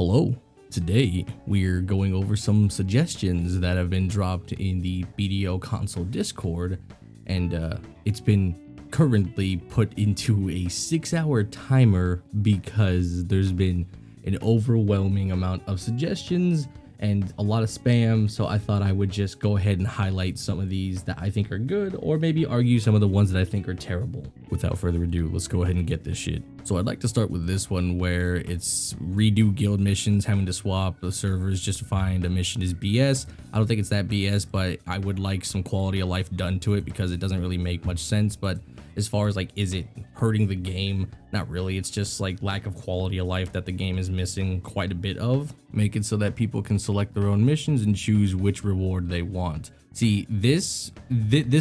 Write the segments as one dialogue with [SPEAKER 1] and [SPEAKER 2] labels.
[SPEAKER 1] Hello. Today we're going over some suggestions that have been dropped in the BDO console Discord, and it's been currently put into a 6-hour timer because there's been an overwhelming amount of suggestions and a lot of spam. So I thought I would just go ahead and highlight some of these that I think are good, or maybe argue some of the ones that I think are terrible. Without further ado, let's go ahead and get this shit. So I'd like to start with this one where it's redo guild missions, having to swap the servers just to find a mission is BS. I don't think it's that BS, but I would like some quality of life done to it because it doesn't really make much sense. But as far as like, is it hurting the game? Not really. It's just like lack of quality of life that the game is missing quite a bit of. Make it so that people can select their own missions and choose which reward they want. See, this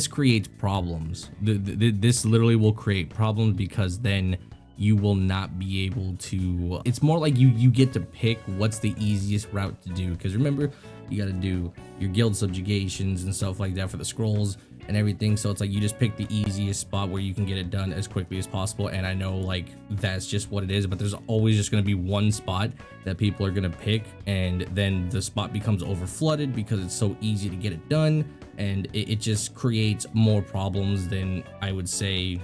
[SPEAKER 1] creates problems. This literally will create problems because then you will not be able to, it's more like you get to pick what's the easiest route to do, because remember, you got to do your guild subjugations and stuff like that for the scrolls and everything. So it's like you just pick the easiest spot where you can get it done as quickly as possible. And I know like that's just what it is, but there's always just going to be one spot that people are going to pick, and then the spot becomes over flooded because it's so easy to get it done, and it just creates more problems than I would say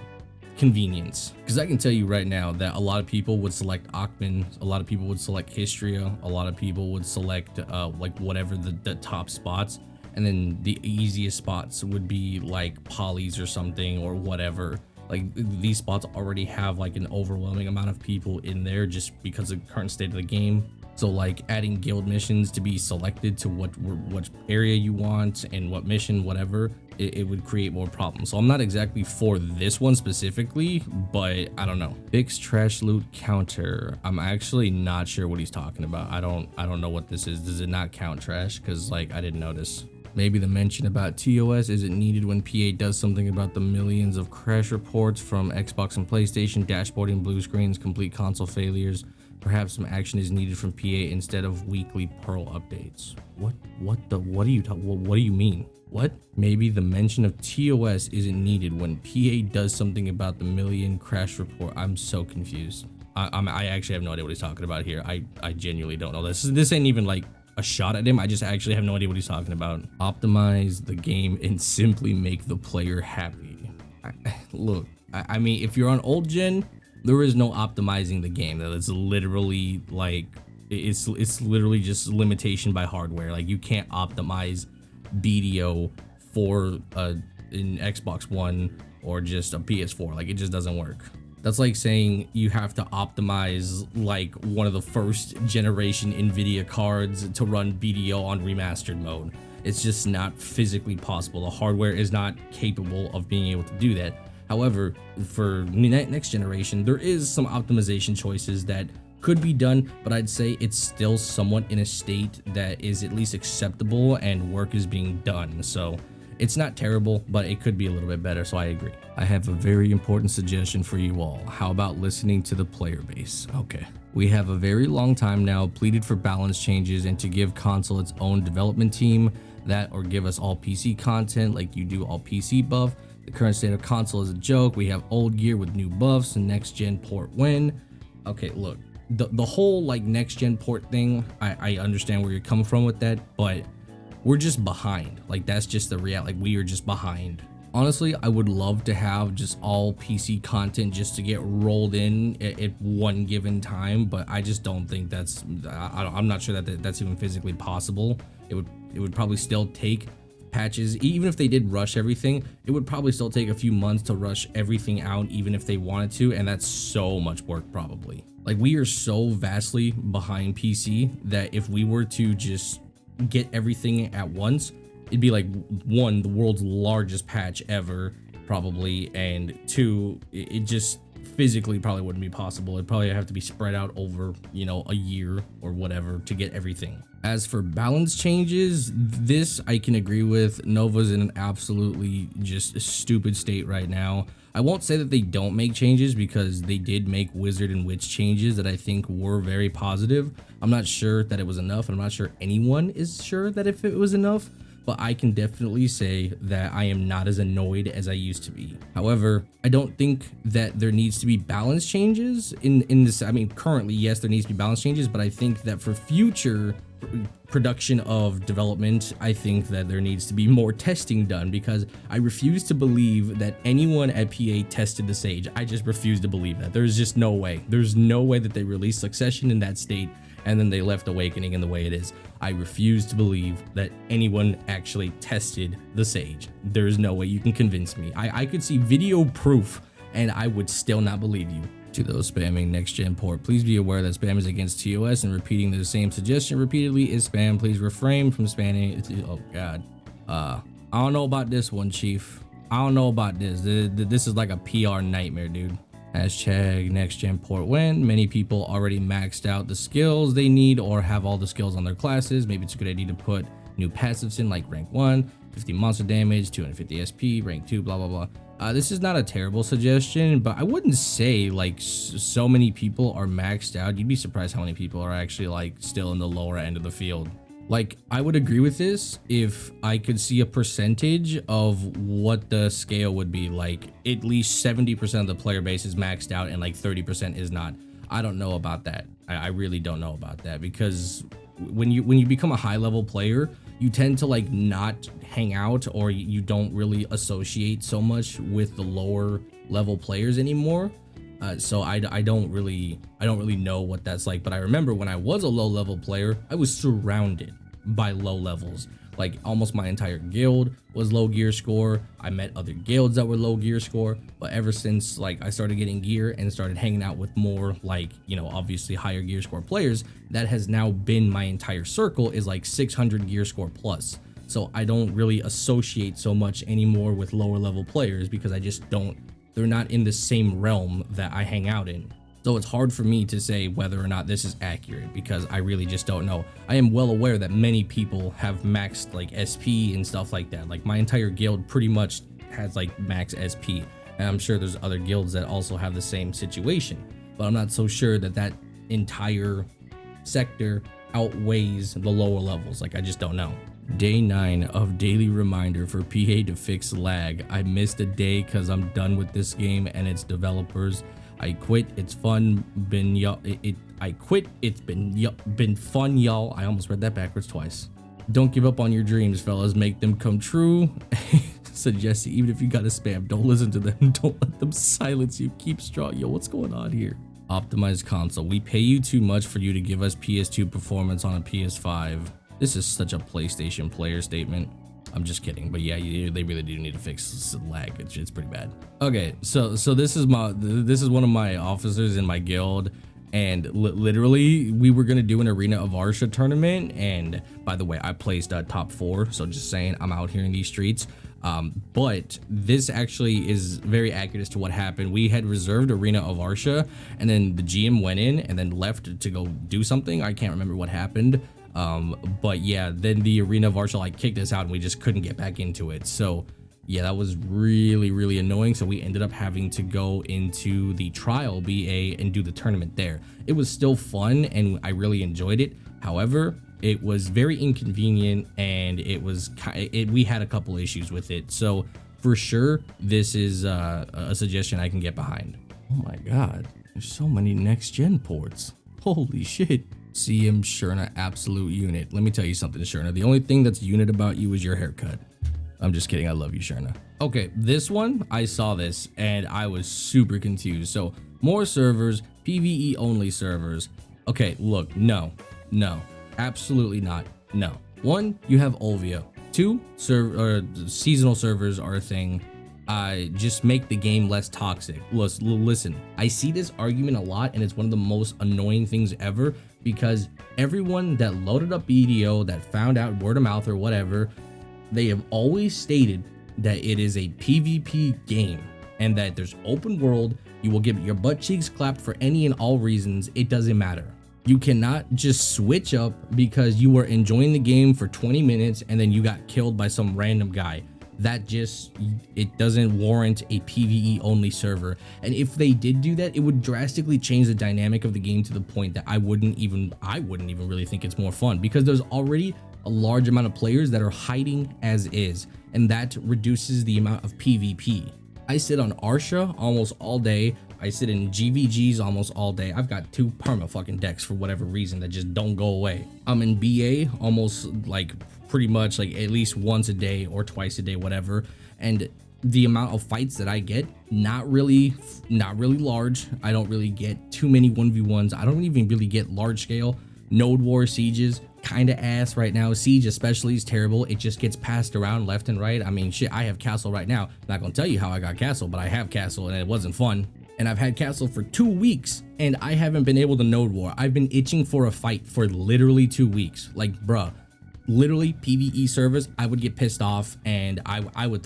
[SPEAKER 1] convenience. Because I can tell you right now that a lot of people would select Achman, a lot of people would select Histria, a lot of people would select like whatever the top spots, and then the easiest spots would be like polys or something or whatever. Like these spots already have like an overwhelming amount of people in there just because of the current state of the game. So like adding guild missions to be selected to what area you want and what mission, whatever, it would create more problems. So I'm not exactly for this one specifically, but I don't know. Fix trash loot counter. I'm actually not sure what he's talking about. I don't know what this is. Does it not count trash? Because like I didn't notice. Maybe the mention about TOS isn't needed when PA does something about the millions of crash reports from Xbox and PlayStation, dashboarding, blue screens, complete console failures. Perhaps some action is needed from PA instead of weekly Pearl updates. What do you mean? What? Maybe the mention of TOS isn't needed when PA does something about the million crash report. I'm so confused. I actually have no idea what he's talking about here. I genuinely don't know. This ain't even like a shot at him. I just actually have no idea what he's talking about. Optimize the game and simply make the player happy. Look, I mean, if you're on old gen, there is no optimizing the game. That's literally like, it's literally just limitation by hardware. Like you can't optimize BDO for an Xbox One or just a PS4. Like it just doesn't work. That's like saying you have to optimize like one of the first generation Nvidia cards to run BDO on remastered mode. It's just not physically possible. The hardware is not capable of being able to do that. However, for next generation, there is some optimization choices that could be done, but I'd say it's still somewhat in a state that is at least acceptable and work is being done. So it's not terrible, but it could be a little bit better, so I agree. I have a very important suggestion for you all. How about listening to the player base? Okay. We have a very long time now pleaded for balance changes and to give console its own development team, that or give us all PC content like you do all PC buff. The current state of console is a joke. We have old gear with new buffs and next gen port when. Okay, look, the whole like next gen port thing, I understand where you're coming from with that, but we're just behind. Like that's just the reality. Like we are just behind. Honestly, I would love to have just all PC content just to get rolled in at one given time, but I just don't think that's, I'm not sure that that's even physically possible. It would probably still take patches. Even if they did rush everything, it would probably still take a few months to rush everything out, even if they wanted to, and that's so much work probably. Like we are so vastly behind PC that if we were to just get everything at once, it'd be like one, the world's largest patch ever probably, and two, it just physically probably wouldn't be possible. It'd probably have to be spread out over, you know, a year or whatever to get everything. As for balance changes, this I can agree with. Nova's in an absolutely just stupid state right now. I won't say that they don't make changes because they did make Wizard and Witch changes that I think were very positive. I'm not sure that it was enough, and I'm not sure anyone is sure that if it was enough, but I can definitely say that I am not as annoyed as I used to be. However, I don't think that there needs to be balance changes in this. I mean, currently, yes, there needs to be balance changes, but I think that for future production of development, I think that there needs to be more testing done, because I refuse to believe that anyone at PA tested the Sage. I just refuse to believe that. There's just no way. There's no way that they released Succession in that state and then they left Awakening in the way it is. I refuse to believe that anyone actually tested the Sage. There's no way you can convince me. I could see video proof and I would still not believe you. To those spamming next gen port, please be aware that spam is against TOS, and repeating the same suggestion repeatedly is spam. Please refrain from spamming. Oh god. I don't know about this one, Chief. I don't know about this. This is like a PR nightmare, dude. Hashtag next gen port when many people already maxed out the skills they need or have all the skills on their classes. Maybe it's a good idea to put new passives in, like rank 1, 50 monster damage, 250 SP, rank 2, blah blah blah. This is not a terrible suggestion, but I wouldn't say like so many people are maxed out. You'd be surprised how many people are actually like still in the lower end of the field. Like, I would agree with this if I could see a percentage of what the scale would be. Like, at least 70% of the player base is maxed out and like 30% is not. I don't know about that. I really don't know about that, because when you become a high level player, you tend to like not hang out, or you don't really associate so much with the lower level players anymore. So I don't really know what that's like. But I remember when I was a low level player, I was surrounded by low levels. Like, almost my entire guild was low gear score. I met other guilds that were low gear score, but ever since like I started getting gear and started hanging out with more like, you know, obviously higher gear score players, that has now been my entire circle, is like 600 gear score plus. So I don't really associate so much anymore with lower level players, because I just don't, they're not in the same realm that I hang out in. So it's hard for me to say whether or not this is accurate, because I really just don't know. I am well aware that many people have maxed like SP and stuff like that. Like, my entire guild pretty much has like max SP, and I'm sure there's other guilds that also have the same situation, but I'm not so sure that that entire sector outweighs the lower levels. Like, I just don't know. Day 9 of daily reminder for PA to fix lag. I missed a day because I'm done with this game and its developers. I quit. It's fun. I quit. It's been fun, y'all. I almost read that backwards twice. Don't give up on your dreams, fellas. Make them come true. Suggest even if you got to spam, don't listen to them. Don't let them silence you. Keep strong. Yo, what's going on here? Optimized console. We pay you too much for you to give us PS2 performance on a PS5. This is such a PlayStation player statement. I'm just kidding, but yeah, they really do need to fix lag. It's pretty bad. Okay, so this is one of my officers in my guild, and literally we were gonna do an Arena of Arsha tournament, and by the way, I placed top 4. So just saying, I'm out here in these streets. But this actually is very accurate as to what happened. We had reserved Arena of Arsha, and then the GM went in and then left to go do something. I can't remember what happened. But yeah, then the Arena of Arsha like kicked us out and we just couldn't get back into it. So yeah, that was really annoying. So we ended up having to go into the trial BA and do the tournament there. It was still fun and I really enjoyed it. However, it was very inconvenient, and we had a couple issues with it. So for sure, this is a suggestion I can get behind. Oh my god, there's so many next gen ports. Holy shit. CM Sherna, absolute unit. Let me tell you something, Sherna. The only thing that's unit about you is your haircut. I'm just kidding. I love you, Sherna. Okay, this one, I saw this and I was super confused. So more servers, PvE only servers. Okay, look, no, absolutely not. No. 1, you have Olvia. 2, seasonal servers are a thing. Just make the game less toxic. Listen, I see this argument a lot, and it's one of the most annoying things ever, because everyone that loaded up BDO, that found out word of mouth or whatever, they have always stated that it is a PvP game and that there's open world. You will get your butt cheeks clapped for any and all reasons. It doesn't matter. You cannot just switch up because you were enjoying the game for 20 minutes and then you got killed by some random guy. That just, it doesn't warrant a PvE only server. And if they did do that, it would drastically change the dynamic of the game to the point that I wouldn't even really think it's more fun, because there's already a large amount of players that are hiding as is, and that reduces the amount of PvP. I sit on Arsha almost all day. I sit in GVGs almost all day. I've got 2 perma fucking decks for whatever reason that just don't go away. I'm in BA almost like pretty much like at least once a day or twice a day, whatever. And the amount of fights that I get, not really large. I don't really get too many 1v1s. I don't even really get large scale. Node War sieges, kind of ass right now. Siege especially is terrible. It just gets passed around left and right. I mean, shit, I have Castle right now. Not gonna tell you how I got Castle, but I have Castle and it wasn't fun. And I've had Castle for 2 weeks and I haven't been able to Node War. I've been itching for a fight for literally 2 weeks. Like, bruh, literally PvE servers, I would get pissed off and I would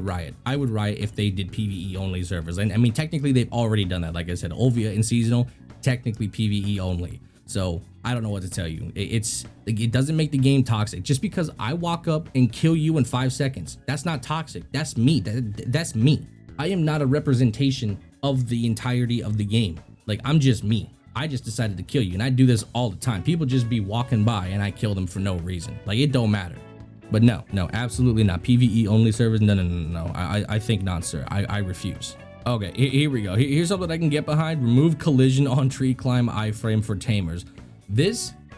[SPEAKER 1] riot. I would riot if they did PvE only servers. And I mean, technically they've already done that. Like I said, Ovia and Seasonal, technically PvE only. So I don't know what to tell you. It's like, it doesn't make the game toxic. Just because I walk up and kill you in 5 seconds, that's not toxic. That's me. That's me. I am not a representation of the entirety of the game. Like, I'm just me. I just decided to kill you, and I do this all the time. People just be walking by and I kill them for no reason. Like, it don't matter. But no, absolutely not. PvE only servers, no. I think not, sir. I refuse. Okay, here we go. Here's something I can get behind. Remove collision on tree climb iframe for tamers.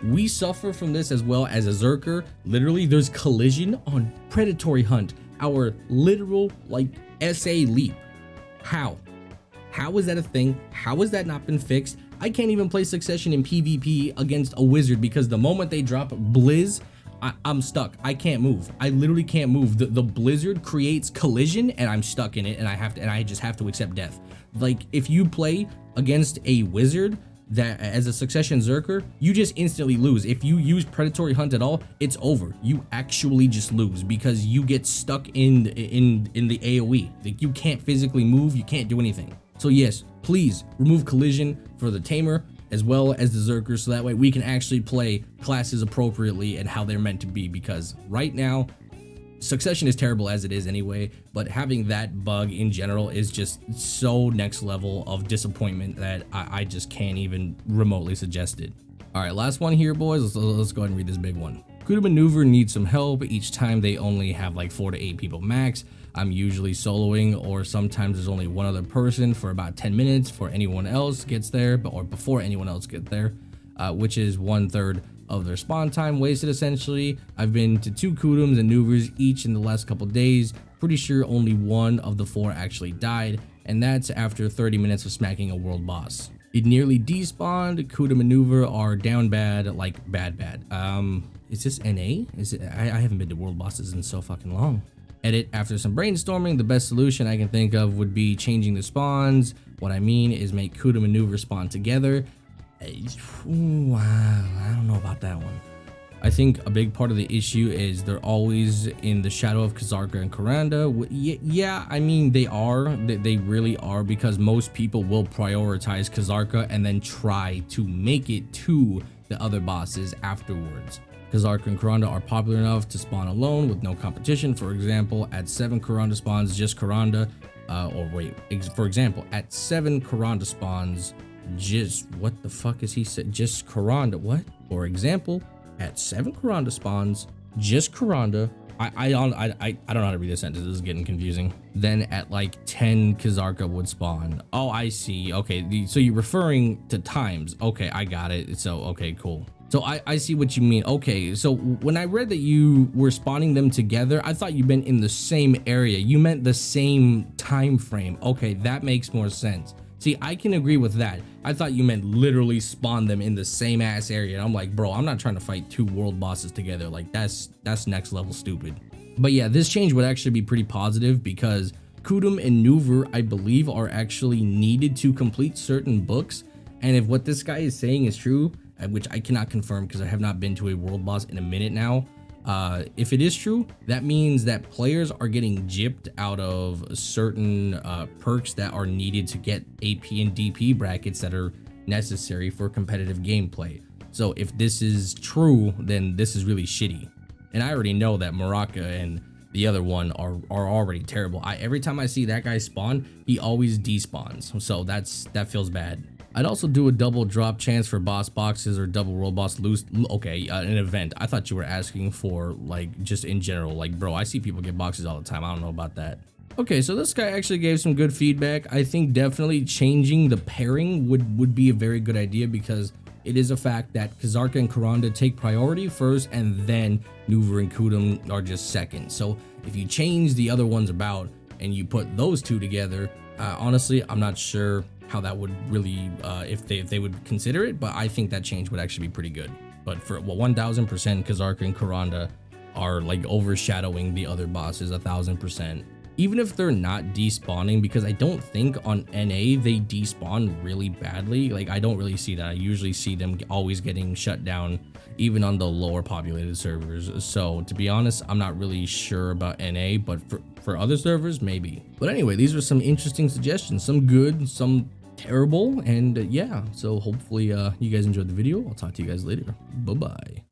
[SPEAKER 1] We suffer from this as well as a Zerker. Literally, there's collision on predatory hunt. Our literal, like, SA leap. How is that a thing? How has that not been fixed? I can't even play Succession in PvP against a wizard because the moment they drop Blizz, I'm stuck. I can't move. I literally can't move. The blizzard creates collision and I'm stuck in it and I just have to accept death. Like, if you play against a wizard that as a Succession Zerker, you just instantly lose. If you use predatory hunt at all, it's over. You actually just lose because you get stuck in the AoE. Like, you can't physically move, you can't do anything. So yes, please remove collision for the tamer as well as the Zerker, so that way we can actually play classes appropriately and how they're meant to be, because right now Succession is terrible as it is anyway, but having that bug in general is just so next level of disappointment that I just can't even remotely suggest it. All right, last one here, boys. Let's go ahead and read this big one. Cuda Maneuver needs some help. Each time they only have like 4 to 8 people max. I'm usually soloing, or sometimes there's only one other person for about 10 minutes before anyone else gets there, or before anyone else gets there, which is 1/3 of their spawn time wasted essentially. I've been to 2 Kudums and Nuvars each in the last couple days. Pretty sure only 1 of the 4 actually died, and that's after 30 minutes of smacking a world boss. It nearly despawned. Cuda Maneuver are down bad, like bad. Is this NA? I haven't been to world bosses in so fucking long. Edit: after some brainstorming, the best solution I can think of would be changing the spawns. What I mean is make Cuda Maneuver spawn together. Wow, I don't know about that one. I think a big part of the issue is they're always in the shadow of Kazarka and Kuranda. Yeah, I mean, they really are, because most people will prioritize Kazarka and then try to make it to the other bosses afterwards. Kazarka and Kuranda are popular enough to spawn alone with no competition. For example, at 7 Kuranda spawns, just Kuranda, for example, at 7 Kuranda spawns, what the fuck is he said? Just Kuranda, what? For example, at 7 Kuranda spawns, just Kuranda. I don't know how to read this sentence. This is getting confusing. Then at like 10 Kazarka would spawn. Oh, I see. Okay, so you're referring to times. Okay, I got it. So, okay, cool. So I see what you mean. Okay, so when I read that you were spawning them together, I thought you meant in the same area. You meant the same time frame. Okay, that makes more sense. See, I can agree with that. I thought you meant literally spawn them in the same ass area. And I'm like, bro, I'm not trying to fight 2 world bosses together. Like, that's next level stupid. But yeah, this change would actually be pretty positive, because Kudum and Nuvar, I believe, are actually needed to complete certain books. And if what this guy is saying is true, which I cannot confirm because I have not been to a world boss in a minute now, if it is true, that means that players are getting gypped out of certain perks that are needed to get AP and DP brackets that are necessary for competitive gameplay. So if this is true, then this is really shitty. And I already know that Moraka and the other one are already terrible. Every time I see that guy spawn, he always despawns. So that feels bad. I'd also do a double drop chance for boss boxes or double roll boss loose. Okay, an event. I thought you were asking for like just in general. Like, bro, I see people get boxes all the time. I don't know about that. Okay, so this guy actually gave some good feedback. I think definitely changing the pairing would be a very good idea, because it is a fact that Kazarka and Kuranda take priority first, and then Nuvar and Kudum are just second. So if you change the other ones about and you put those two together, honestly, I'm not sure how that would really, if they would consider it, but I think that change would actually be pretty good. But for 1000%, Kazarka and Kuranda are like overshadowing the other bosses 1000%. Even if they're not despawning, because I don't think on NA they despawn really badly. Like, I don't really see that. I usually see them always getting shut down, even on the lower populated servers. So to be honest, I'm not really sure about NA, but for other servers, maybe. But anyway, these are some interesting suggestions, some good, some terrible, and yeah, so hopefully you guys enjoyed the video. I'll talk to you guys later. Bye-bye.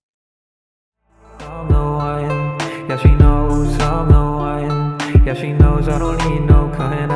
[SPEAKER 2] Yeah, she knows I don't need no kind